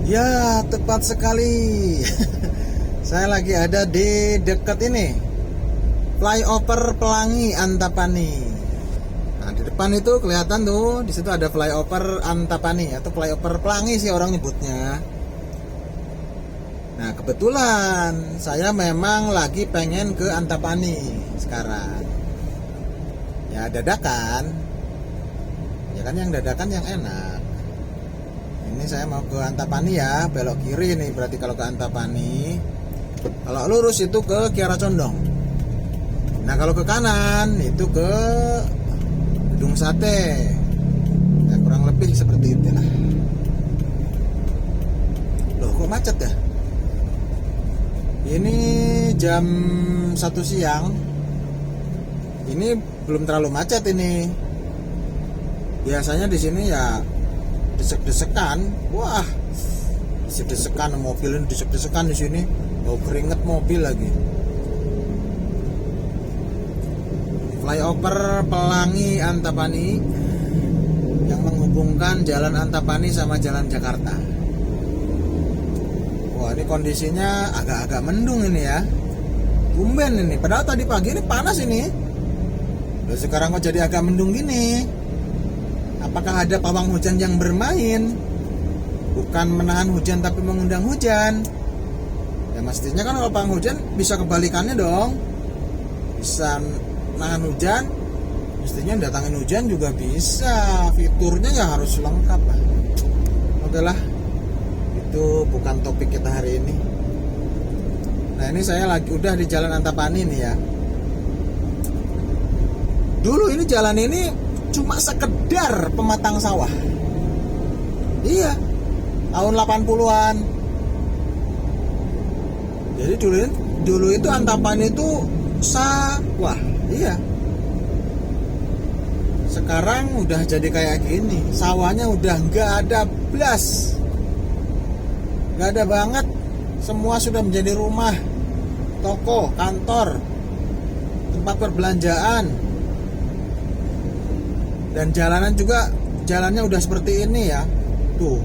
Ya, tepat sekali. Saya lagi ada di dekat ini, flyover Pelangi Antapani. Nah, di depan itu kelihatan tuh, di situ ada flyover Antapani atau flyover Pelangi sih orang nyebutnya. Nah, kebetulan saya memang lagi pengen ke Antapani sekarang. Ya, dadakan. Ya kan yang dadakan yang enak. Ini saya mau ke Antapani ya, belok kiri nih berarti kalau ke Antapani. Kalau lurus itu ke Kiara Condong. Nah, kalau ke kanan itu ke Gedung Sate. Ya, kurang lebih seperti itu lah. Loh, kok macet ya? Ini jam 1 siang. Ini belum terlalu macet ini. Biasanya di sini ya desek-desekan. Wah, desek-desekan mobil ini, desek-desekan di sini. Oh, keringet mobil lagi. Flyover Pelangi Antapani yang menghubungkan Jalan Antapani sama Jalan Jakarta. Wah, ini kondisinya agak-agak mendung ini ya. Tumben ini, padahal tadi pagi ini panas ini. Loh, sekarang kok jadi agak mendung gini? Apakah ada pawang hujan yang bermain? Bukan menahan hujan tapi mengundang hujan. Ya mestinya kan kalau pawang hujan bisa kebalikannya dong. Bisa nahan hujan, mestinya datangin hujan juga bisa. Fiturnya ya harus lengkap lah. Oke lah, itu bukan topik kita hari ini. Nah, ini saya lagi udah di Jalan Antapani nih ya. Dulu ini jalan ini cuma sekedar pematang sawah. Iya, tahun 80-an. Jadi dulu itu Antapani itu sawah. Iya. Sekarang udah jadi kayak gini. Sawahnya udah nggak ada blas. Nggak ada banget. Semua sudah menjadi rumah, toko, kantor, tempat perbelanjaan. Dan jalanan juga, jalannya udah seperti ini ya. Tuh,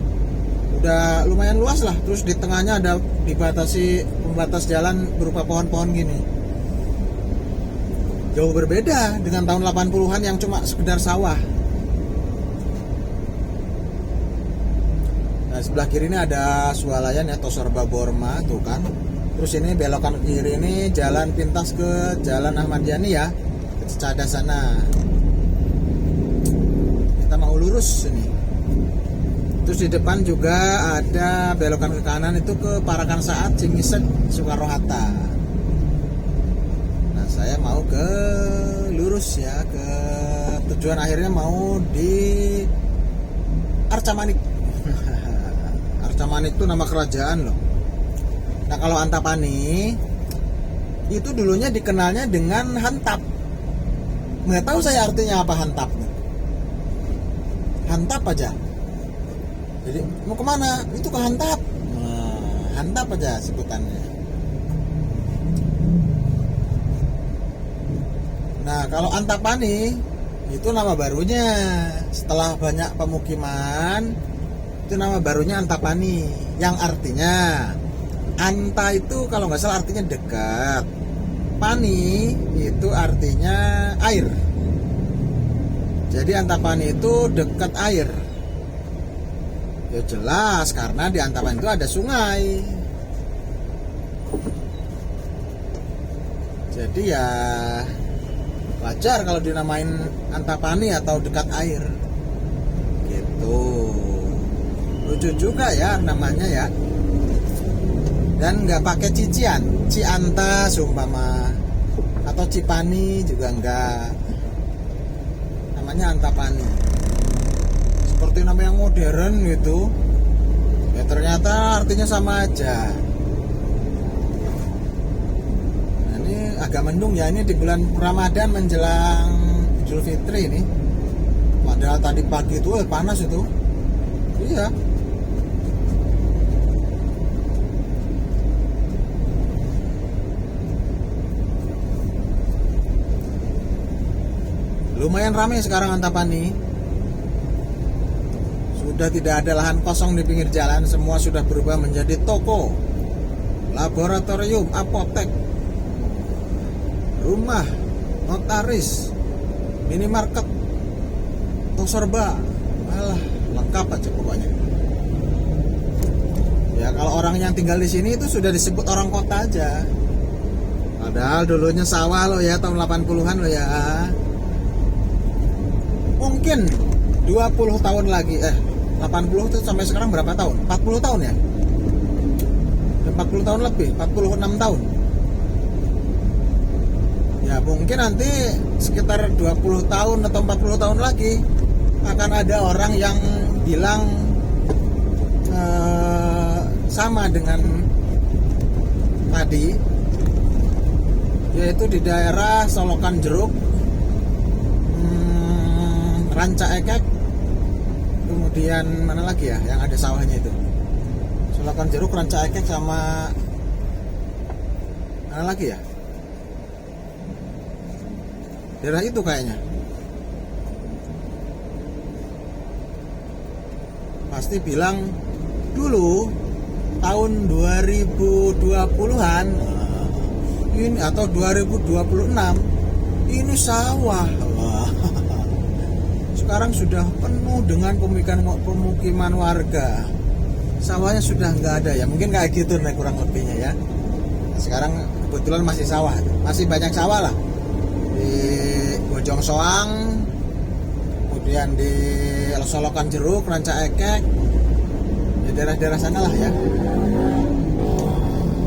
udah lumayan luas lah. Terus di tengahnya ada dibatasi pembatas jalan berupa pohon-pohon gini. Jauh berbeda dengan tahun 80-an yang cuma sekedar sawah. Nah, sebelah kiri ini ada swalayan ya, Tosorba Borma tuh kan. Terus ini belokan ke kiri ini jalan pintas ke Jalan Ahmad Yani ya, ke Cicada sana. Kita mau lurus ini. Terus di depan juga ada belokan ke kanan itu ke Parakan Saat, Cimisek, Soekarno Hatta. Nah, saya mau ke lurus ya, ke tujuan akhirnya mau di Arca Manik. Arca Manik itu nama kerajaan loh. Nah, kalau Antapani itu dulunya dikenalnya dengan Hantap. Nggak tahu saya artinya apa Hantap. Hantap aja. Jadi mau kemana? Itu ke Hantap. Nah, Hantap aja sebutannya. Nah, kalau Antapani itu nama barunya. Setelah banyak pemukiman, itu nama barunya Antapani. Yang artinya Anta itu kalau nggak salah artinya dekat. Pani itu artinya air. Jadi Antapani itu dekat air. Ya jelas karena di Antapani itu ada sungai. Jadi ya wajar kalau dinamain Antapani atau dekat air. Gitu. Lucu juga ya namanya ya. Dan nggak pakai cician, Cianta sumpama atau Cipani juga enggak. Namanya Antapani. Seperti nama yang modern gitu. Ya ternyata artinya sama aja. Nah, ini agak mendung ya, ini di bulan Ramadan menjelang Idul Fitri ini. Padahal tadi pagi itu panas itu. Iya. Lumayan ramai sekarang Antapani. sudah tidak ada lahan kosong di pinggir jalan, semua sudah berubah menjadi toko, laboratorium, apotek, rumah, notaris, minimarket, toko serba, alah lengkap aja pokoknya. Ya kalau orang yang tinggal di sini itu sudah disebut orang kota aja. Padahal dulunya sawah loh ya, tahun 80-an loh ya. Mungkin 20 tahun lagi 80 itu sampai sekarang berapa tahun? 40 tahun ya? 40 tahun lebih, 46 tahun. Ya mungkin nanti sekitar 20 tahun atau 40 tahun lagi akan ada orang yang bilang sama dengan tadi, yaitu di daerah Solokan Jeruk, Ranca Ekek, kemudian mana lagi ya yang ada sawahnya itu, Solokan Jeruk, Ranca Ekek, sama mana lagi ya, daerah itu kayaknya. Pasti bilang dulu tahun 2020-an ini atau 2026 ini sawah. Sekarang sudah penuh dengan pemukiman warga. Sawahnya sudah nggak ada ya, mungkin kayak gitu nih kurang lebihnya ya. Sekarang kebetulan masih sawah, masih banyak sawah lah di Bojong Soang, kemudian di Solokan Jeruk, Ranca Ekek, di daerah-daerah sana lah ya.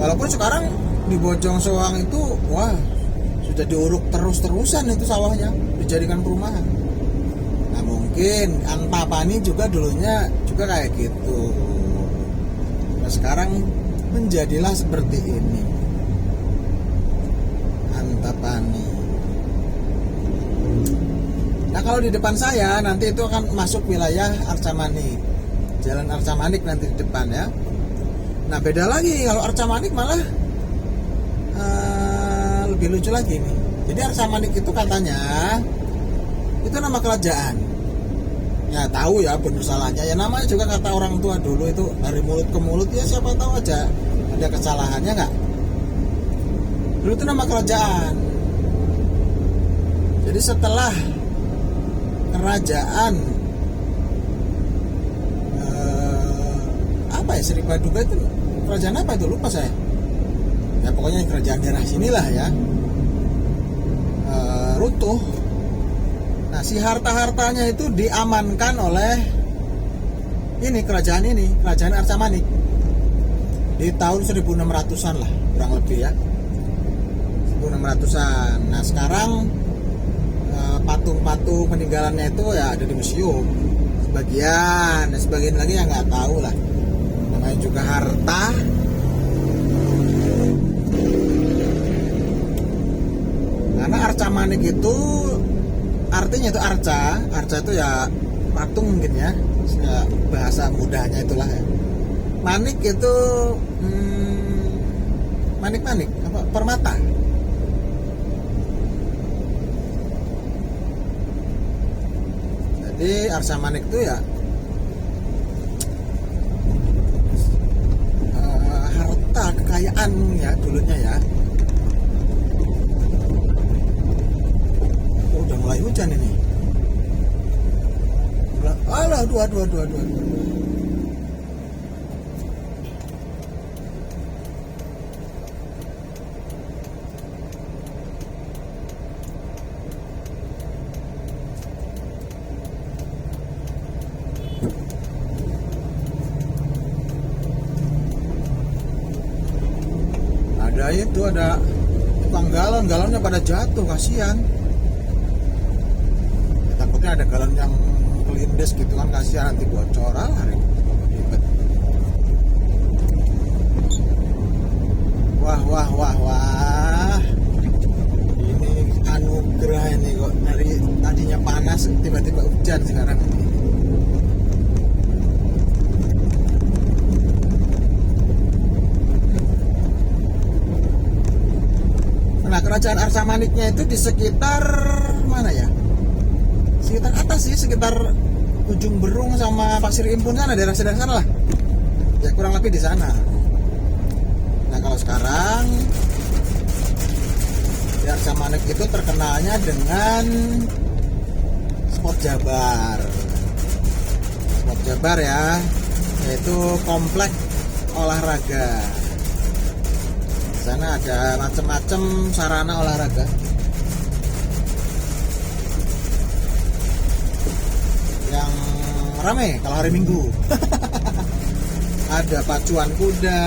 Walaupun sekarang di Bojong Soang itu wah sudah diuruk terus-terusan itu sawahnya, dijadikan perumahan. Nah mungkin Antapani juga dulunya juga kayak gitu. Nah sekarang menjadilah seperti ini, Antapani. Nah kalau di depan saya nanti itu akan masuk wilayah Arca Manik, Jalan Arca Manik nanti di depan ya. Nah beda lagi kalau Arca Manik malah lebih lucu lagi nih. Jadi Arca Manik itu katanya itu nama kerajaan. Ya tahu ya benar salahnya. Ya namanya juga kata orang tua dulu itu dari mulut ke mulut ya, siapa tahu aja ada kesalahannya nggak. Dulu itu nama kerajaan. Jadi setelah kerajaan apa ya, Sri Paduka itu kerajaan apa itu lupa saya. Ya pokoknya kerajaan daerah sinilah ya runtuh. Nah si harta-hartanya itu diamankan oleh ini kerajaan Arca Manik di tahun 1600-an lah kurang lebih ya, 1600-an. Nah sekarang patung-patung peninggalannya itu ya ada di museum sebagian, dan sebagian lagi yang nggak tahu lah, namanya juga harta. Karena Arca Manik itu artinya itu arca itu ya patung mungkin ya, bahasa mudahnya itulah ya. Manik itu manik apa, permata. Jadi Arca Manik itu ya harta kekayaan ya dulunya ya. Udah mulai hujan ini. Alah, dua. Ada tukang galonnya pada jatuh, kasihan. Ya, takutnya ada galon yang kelindes gitu kan, kasihan nanti bocor ribet. Wah. Ini anugerah ini kok, dari tadinya panas tiba-tiba hujan sekarang ini. Nah kerajaan Arca Maniknya itu di sekitar mana ya? Sekitar atas sih, sekitar Ujung Berung sama Pasir Impun sana, daerah sana lah. Ya kurang lebih di sana. Nah kalau sekarang di Arca Manik itu terkenalnya dengan Sport Jabar. Sport Jabar ya, yaitu komplek olahraga. Di sana ada macam-macam sarana olahraga. Yang rame kalau hari Minggu. Ada pacuan kuda,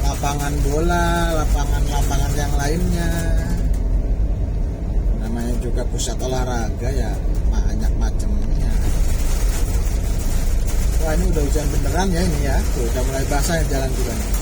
lapangan bola, lapangan yang lainnya. Namanya juga pusat olahraga ya, banyak macamnya. Wah ini udah hujan beneran ya ini ya. Tuh, udah mulai basah ya jalan juga nih.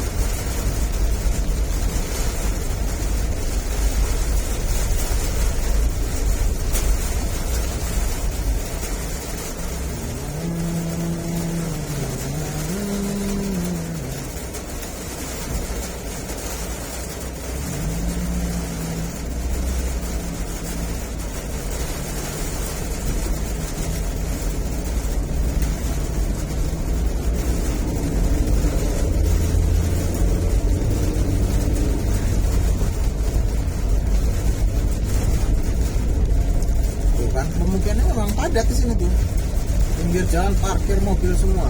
Kemungkinan memang padat di sini tuh, pinggir jalan parkir mobil semua.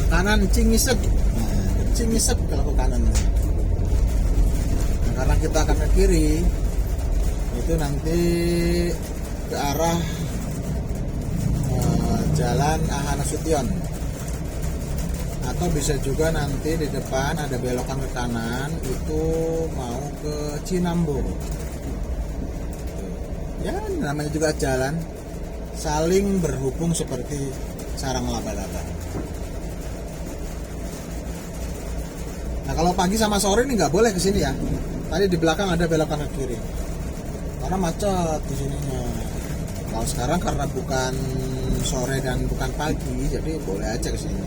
Kanan Cingisep, Cingisep kalau ke kanan. Nah, karena kita akan ke kiri, itu nanti ke arah Jalan Aha Nasution, atau bisa juga nanti di depan ada belokan ke kanan itu mau ke Cinambo. Ya namanya juga jalan saling berhubung seperti sarang laba-laba. Nah kalau pagi sama sore ini nggak boleh kesini ya. Tadi di belakang ada belokan ke kiri. Karena macet di sininya. Kalau sekarang karena bukan sore dan bukan pagi, jadi boleh aja ke sini.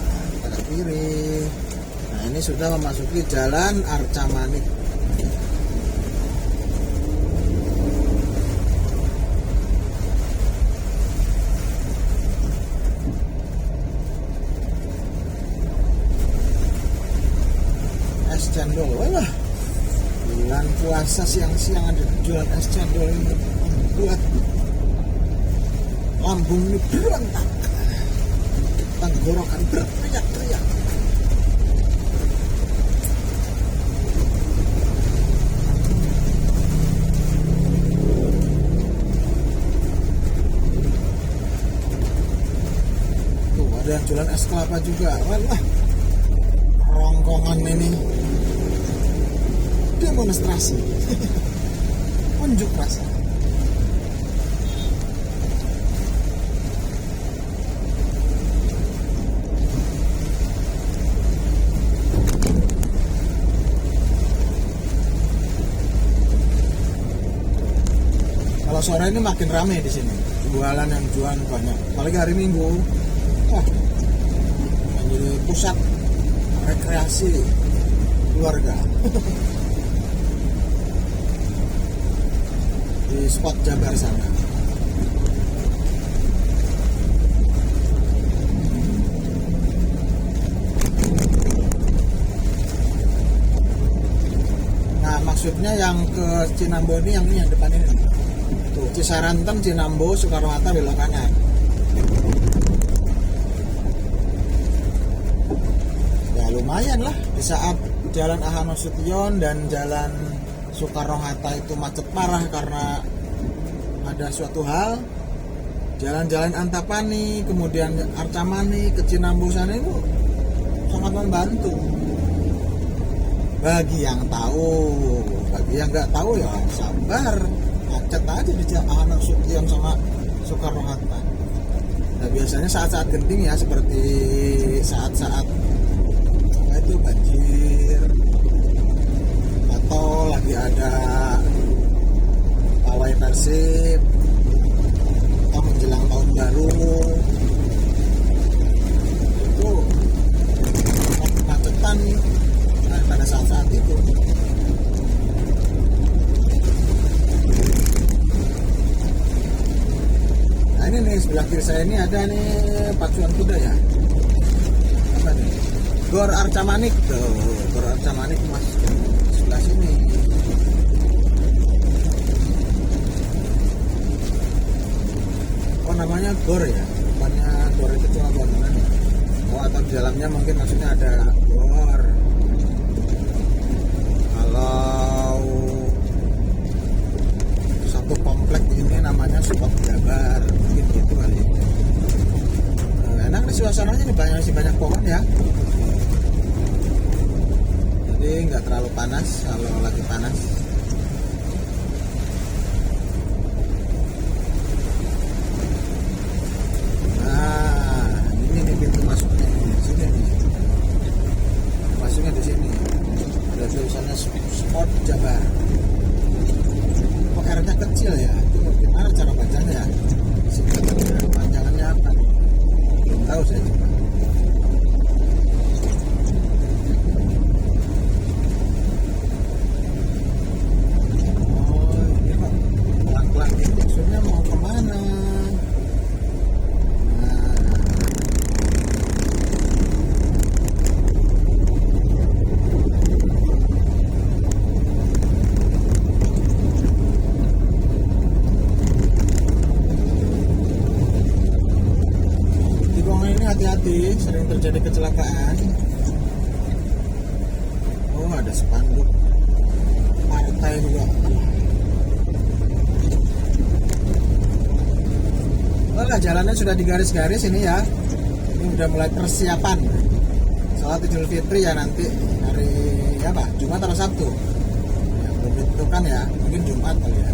Nah, kita ke kiri. Nah, ini sudah memasuki Jalan Arca Manik. Es cendol, wah bulan puasa siang-siang ada jual es cendol ini buat lambung ini berontak, tenggorokan berteriak-teriak. Tuh ada yang jualan es kelapa juga, wah rongkongan ini demonstrasi unjuk rasa. Kalau sore ini makin ramai di sini, jualan yang jualan banyak, apalagi hari Minggu. Wah, menjadi pusat rekreasi keluarga. Di Sport Jabar sana. Nah maksudnya yang ke Cinambo ini yang depan ini tuh, Cisaranten, Cinambo, Soekarno-Hatta belok kanan. Ya lumayan lah di saat Jalan Aha Nasution dan Jalan Soekarno-Hatta itu macet parah karena ada suatu hal. Jalan-jalan Antapani, kemudian Arca Manik ke Cinambo sana itu sangat membantu. Bagi yang tahu, bagi yang nggak tahu ya sabar, macet aja di Jalan Aha Nasution sama Soekarno-Hatta. Nah biasanya saat-saat genting ya, seperti saat-saat itu banjir tol, lagi ada pawai Persib, atau menjelang tahun baru, itu kemacetan pada saat-saat itu. Nah ini nih sebelah kiri saya ini ada nih pacuan kuda ya. Apa nih? Gor Arca Manik tuh, Gor Arca Manik mas sebelah sini. Oh namanya gor ya, bukannya gor itu cuma bangunan. Oh atau di dalamnya mungkin maksudnya ada gor. Kalau satu komplek ini namanya Spot Jabar, mungkin gitu kali. Enak nih suasananya nih, banyak pohon ya. Jadi nggak terlalu panas kalau lagi panas. Nah, ini nih pintu masuknya di sini nih. Masuknya di sini. Ada tulisannya Spot Jabar. Kok R-nya kecil ya? Itu gimana cara bacanya ya? Singkatnya panjangannya apa? Belum tahu saya juga. Maksudnya mau kemana? Tikungan ini hati-hati, sering terjadi kecelakaan. Oh ada spanduk partai juga. Nah, jalannya sudah digaris-garis ini ya. Ini udah mulai persiapan sholat Idul Fitri ya nanti hari apa? Jumat atau Sabtu? Ya, belum ditentukan ya. Mungkin Jumat kali ya.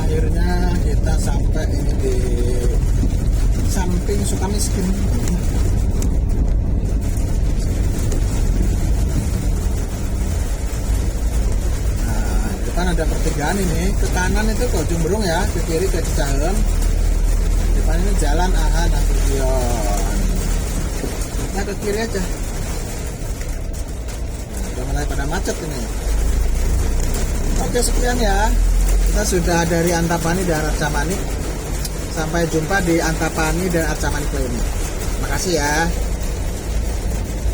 Akhirnya kita sampai ini di samping Sukamiskin. Nah, itu kan ada pertigaan ini. Ke kanan itu ke Jumbrung ya, ke kiri ke Cicahem. Depan ini Jalan AH Nasution. Kita ke kiri aja. Nah, udah mulai pada macet ini. Oke sekian ya. Kita sudah dari Antapani dan Arca Manik. Sampai jumpa di Antapani dan Arca Manik lainnya. Terima kasih ya.